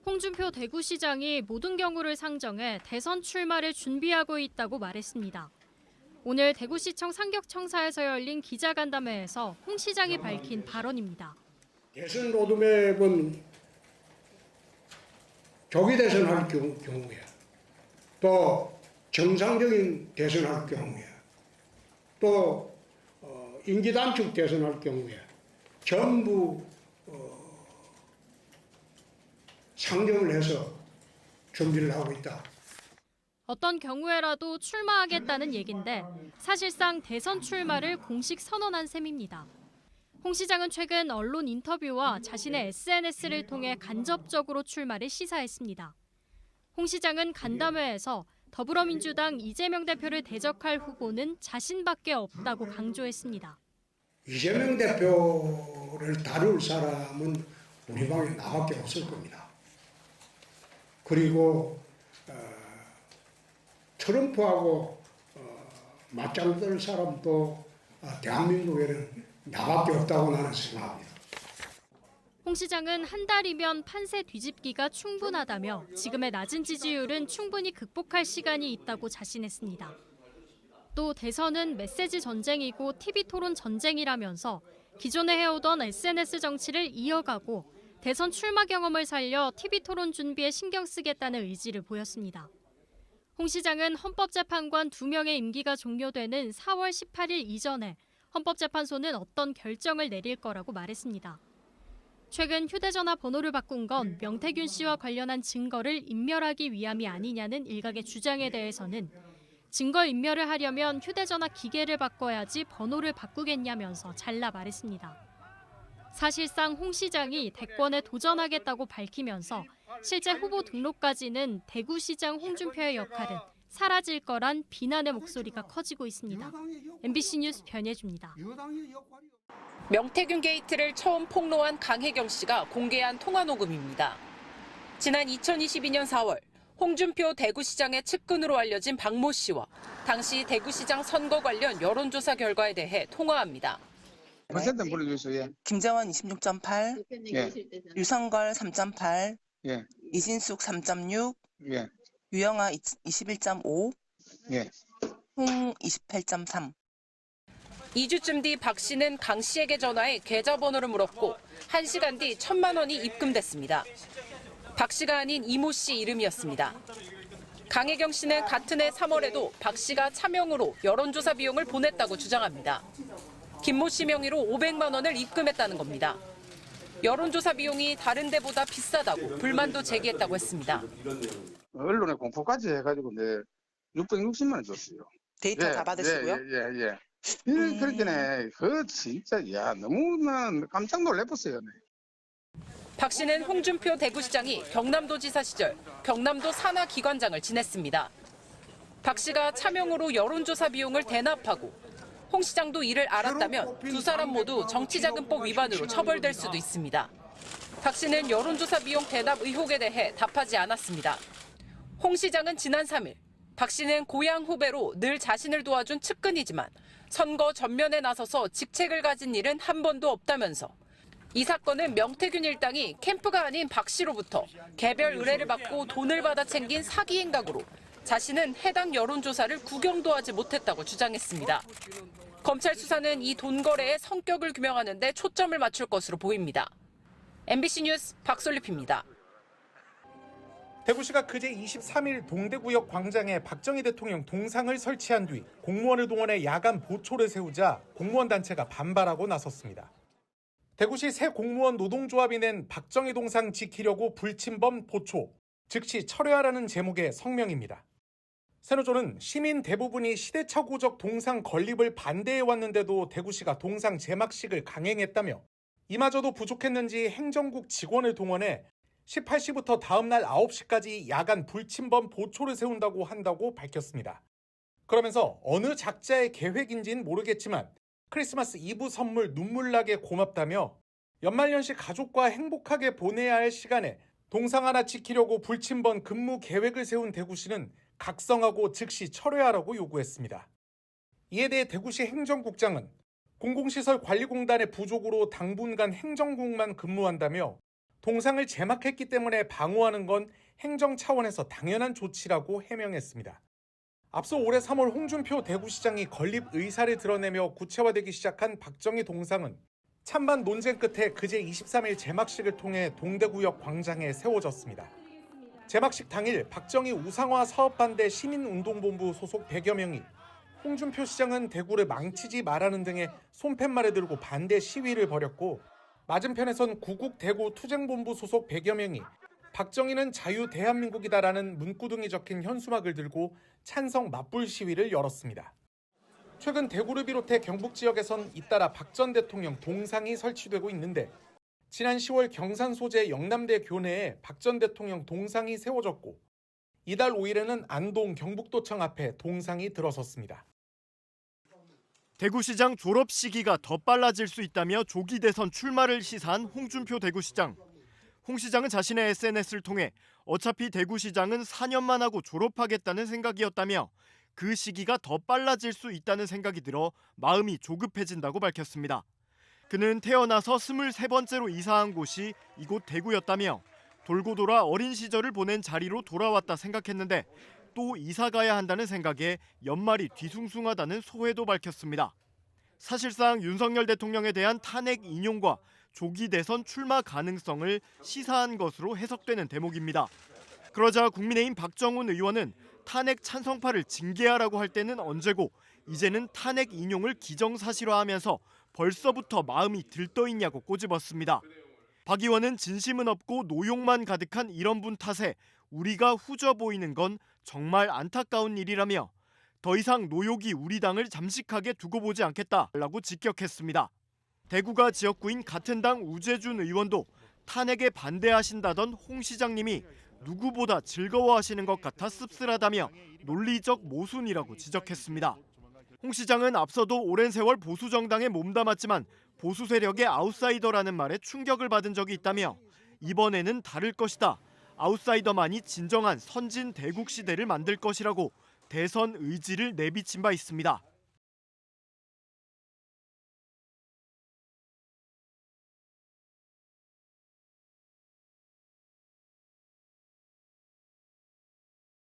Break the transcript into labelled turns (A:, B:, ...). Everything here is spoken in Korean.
A: 홍준표 대구시장이 모든 경우를 상정해 대선 출마를 준비하고 있다고 말했습니다. 오늘 대구시청 상격청사에서 열린 기자간담회에서 홍 시장이 밝힌 발언입니다.
B: 대선 로드맵은 조기 대선할 경우에 또 정상적인 대선할 경우에 또 임기 단축 대선할 경우에 전부 상정을 해서 준비를 하고 있다.
A: 어떤 경우에라도 출마하겠다는 얘긴데 사실상 대선 출마를 공식 선언한 셈입니다. 홍 시장은 최근 언론 인터뷰와 자신의 SNS를 통해 간접적으로 출마를 시사했습니다. 홍 시장은 간담회에서 더불어민주당 이재명 대표를 대적할 후보는 자신밖에 없다고 강조했습니다.
B: 이재명 대표를 다룰 사람은 우리 방에 나밖에 없을 겁니다. 그리고 트럼프하고 맞짱 뜰 사람도 대한민국에는 나밖에 없다고 나는 생각합니다.
A: 홍 시장은 한 달이면 판세 뒤집기가 충분하다며 지금의 낮은 지지율은 충분히 극복할 시간이 있다고 자신했습니다. 또 대선은 메시지 전쟁이고 TV 토론 전쟁이라면서 기존에 해오던 SNS 정치를 이어가고 대선 출마 경험을 살려 TV 토론 준비에 신경 쓰겠다는 의지를 보였습니다. 홍 시장은 헌법재판관 2명의 임기가 종료되는 4월 18일 이전에 헌법재판소는 어떤 결정을 내릴 거라고 말했습니다. 최근 휴대전화 번호를 바꾼 건 명태균 씨와 관련한 증거를 인멸하기 위함이 아니냐는 일각의 주장에 대해서는 증거 인멸을 하려면 휴대전화 기계를 바꿔야지 번호를 바꾸겠냐면서 잘라 말했습니다. 사실상 홍 시장이 대권에 도전하겠다고 밝히면서 실제 후보 등록까지는 대구시장 홍준표의 역할은 사라질 거란 비난의 목소리가 커지고 있습니다. MBC 뉴스 변예주입니다.
C: 명태균 게이트를 처음 폭로한 강혜경 씨가 공개한 통화 녹음입니다. 지난 2022년 4월 홍준표 대구시장의 측근으로 알려진 박모 씨와 당시 대구시장 선거 관련 여론조사 결과에 대해 통화합니다.
D: 퍼센트 불러주세요.
E: 김재원 26.8,
D: 예.
E: 유성걸 3.8,
D: 예.
E: 이진숙 3.6,
D: 예.
E: 유영아 21.5,
D: 예.
E: 홍 28.3.
C: 2주쯤 뒤 박 씨는 강 씨에게 전화해 계좌번호를 물었고 1시간 뒤 1,000만 원이 입금됐습니다. 박 씨가 아닌 이모 씨 이름이었습니다. 강혜경 씨는 같은 해 3월에도 박 씨가 차명으로 여론조사 비용을 보냈다고 주장합니다. 김모 씨 명의로 500만 원을 입금했다는 겁니다. 여론조사 비용이 다른 데보다 비싸다고 불만도 제기했다고 했습니다.
D: 언론에 공포까지 해가지고 내 660만 원 줬어요.
E: 데이터 다 받으시고요?
D: 예. 그렇게네. 진짜 너무나 깜짝 놀랐어요.
C: 박 씨는 홍준표 대구시장이 경남도지사 시절 경남도 산하기관장을 지냈습니다. 박 씨가 차명으로 여론조사 비용을 대납하고 홍 시장도 이를 알았다면 두 사람 모두 정치자금법 위반으로 처벌될 수도 있습니다. 박 씨는 여론조사 비용 대납 의혹에 대해 답하지 않았습니다. 홍 시장은 지난 3일 박 씨는 고향 후배로 늘 자신을 도와준 측근이지만 선거 전면에 나서서 직책을 가진 일은 한 번도 없다면서 이 사건은 명태균 일당이 캠프가 아닌 박 씨로부터 개별 의뢰를 받고 돈을 받아 챙긴 사기 행각으로 자신은 해당 여론조사를 구경도 하지 못했다고 주장했습니다. 검찰 수사는 이 돈 거래의 성격을 규명하는 데 초점을 맞출 것으로 보입니다. MBC 뉴스 박솔립입니다.
F: 대구시가 그제 23일 동대구역 광장에 박정희 대통령 동상을 설치한 뒤 공무원을 동원해 야간 보초를 세우자 공무원 단체가 반발하고 나섰습니다. 대구시 새 공무원 노동조합이 낸 박정희 동상 지키려고 불침범 보초, 즉시 철회하라는 제목의 성명입니다. 새노조는 시민 대부분이 시대착오적 동상 건립을 반대해왔는데도 대구시가 동상 제막식을 강행했다며 이마저도 부족했는지 행정국 직원을 동원해 18시부터 다음날 9시까지 야간 불침범 보초를 세운다고 한다고 밝혔습니다. 그러면서 어느 작자의 계획인지는 모르겠지만 크리스마스 이브 선물 눈물나게 고맙다며 연말연시 가족과 행복하게 보내야 할 시간에 동상 하나 지키려고 불침번 근무 계획을 세운 대구시는 각성하고 즉시 철회하라고 요구했습니다. 이에 대해 대구시 행정국장은 공공시설관리공단의 부족으로 당분간 행정국만 근무한다며 동상을 제막했기 때문에 방어하는 건 행정 차원에서 당연한 조치라고 해명했습니다. 앞서 올해 3월 홍준표 대구시장이 건립 의사를 드러내며 구체화되기 시작한 박정희 동상은 찬반 논쟁 끝에 그제 23일 제막식을 통해 동대구역 광장에 세워졌습니다. 제막식 당일 박정희 우상화 사업반대 시민운동본부 소속 100여 명이 홍준표 시장은 대구를 망치지 말라는 등의 손팻말을 들고 반대 시위를 벌였고, 맞은편에선 구국 대구 투쟁본부 소속 100여 명이 박정희는 자유 대한민국이다라는 문구등이 적힌 현수막을 들고 찬성 맞불 시위를 열었습니다. 최근 대구를 비롯해 경북 지역에선 잇따라 박 전 대통령 동상이 설치되고 있는데, 지난 10월 경산 소재 영남대 교내에 박 전 대통령 동상이 세워졌고, 이달 5일에는 안동 경북도청 앞에 동상이 들어섰습니다.
G: 대구시장 졸업 시기가 더 빨라질 수 있다며 조기 대선 출마를 시사한 홍준표 대구시장. 홍 시장은 자신의 SNS를 통해 어차피 대구시장은 4년만 하고 졸업하겠다는 생각이었다며 그 시기가 더 빨라질 수 있다는 생각이 들어 마음이 조급해진다고 밝혔습니다. 그는 태어나서 23번째로 이사한 곳이 이곳 대구였다며 돌고 돌아 어린 시절을 보낸 자리로 돌아왔다 생각했는데 또 이사 가야 한다는 생각에 연말이 뒤숭숭하다는 소회도 밝혔습니다. 사실상 윤석열 대통령에 대한 탄핵 인용과 조기 대선 출마 가능성을 시사한 것으로 해석되는 대목입니다. 그러자 국민의힘 박정훈 의원은 탄핵 찬성파를 징계하라고 할 때는 언제고 이제는 탄핵 인용을 기정사실화하면서 벌써부터 마음이 들떠있냐고 꼬집었습니다. 박 의원은 진심은 없고 노용만 가득한 이런 분 탓에 우리가 후져 보이는 건 정말 안타까운 일이라며 더 이상 노욕이 우리 당을 잠식하게 두고 보지 않겠다라고 직격했습니다. 대구가 지역구인 같은 당 우재준 의원도 탄핵에 반대하신다던 홍 시장님이 누구보다 즐거워하시는 것 같아 씁쓸하다며 논리적 모순이라고 지적했습니다. 홍 시장은 앞서도 오랜 세월 보수 정당에 몸담았지만 보수 세력의 아웃사이더라는 말에 충격을 받은 적이 있다며 이번에는 다를 것이다. 아웃사이더만이 진정한 선진 대국 시대를 만들 것이라고 대선 의지를 내비친 바 있습니다.